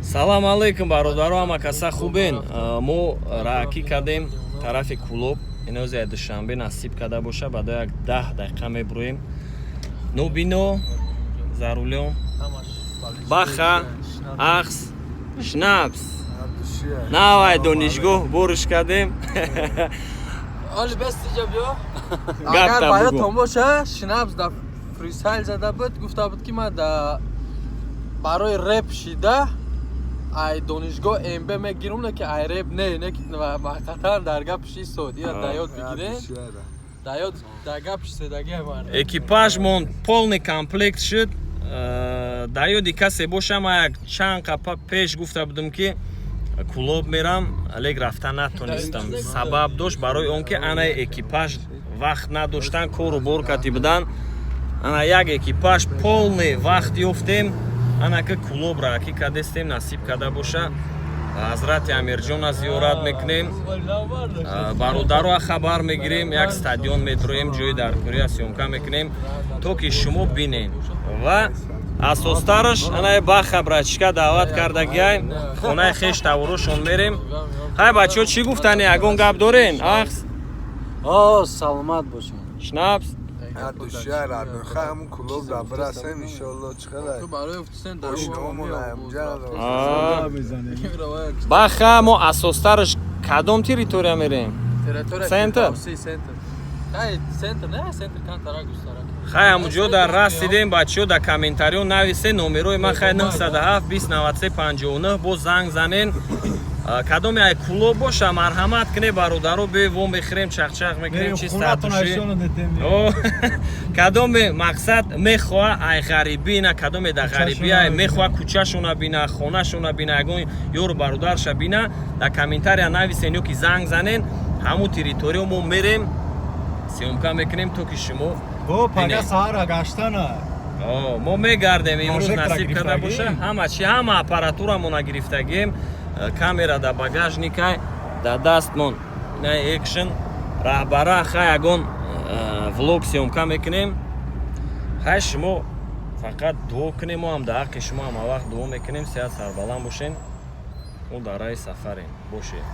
салом алейкум бародаро, ҳама каса хубен. мо раъкӣ кардем тарафи клуб. инӯзи душанбе насиб карда боша баъдо як 10 дақиқа мебуроем. нобино зарулён баха ахс шнапс навай донишгоҳ бориш кардем. Оли бест иҷа биё. Гап Агар та баротон бугу. боша, Шнапс да фристайл зада буд, гуфта буд ки ман да барои рэп шида ай донишгоҳ МБ мегирам, ки ай рэп не ки вақатан дар гапш истод. Я да ёд бигирем. Да ёд да гапш седаги ман. экипажмон полный комплект шуд. дар ёди касе боша, ман як чанд қапа пеш гуфта будам ки клуб мерам, лек рафта натонистам. Сабаб дошт барои он ки ана экипаж вақт надоштан, кору бор кати будан. ана як экипаж полный вақт ёфтем. ана ки клуб раъкӣ кардестем, насиб карда боша. ҳазрати амирҷона зиёрат мекунем, бародаро хабар мегирем, як стадион метроем, ҷои дар кӯрия сёмка мекунем, то ки шумо бинем. ва асостараш анаи баха братишка даъват кардагиай, хонаи хеш таворошон мерем. ҳай бачаҳо чӣ гуфтани, ягон гап дорен? ахс Саломат бошед. шнапс Душар аднохе ҳамун клуб да бирасем иншоалло чиқадар. То барои офисен дар Ошномон ҳамҷа. баха. мо асостараш кадом территория мерем? Центр? Хай центр, не центр кан тарак густарак. хай ҳамуҷо дар расидем. бачаҳо дар комментариҳо нависен номерои ман. хай 907 20 93 59 боз занг занен. кадоме ай клуб боша, марҳамат кунед бародаро, бе во мехӯрем, чахчах мекунем, чи статуши. кадоме мақсад мехоҳа ай ғарибӣ на, кадоме да ғарибӣ ай мехоҳа кӯчашона бина, хонашона бина, ягон ёру бародарша бина, дар комментария нависен ё ки занг занен. ҳамун территориё мо мерем, сёмка мекунем, то ки шумо мо мегардем. имрӯз насиб карда боша, ҳама чи ҳама аппаратурамона гирифтагием. камера да багажникай да дастмон на экшн раҳбара. хай ягон влог сёмка мекунем. хай шумо фақат дуо кунем, мо ҳам дар ҳаққи шумо ҳама вақт дуо мекунем. сеҳат сарбаланд бошен. мо дар раҳи сафарем. бошед.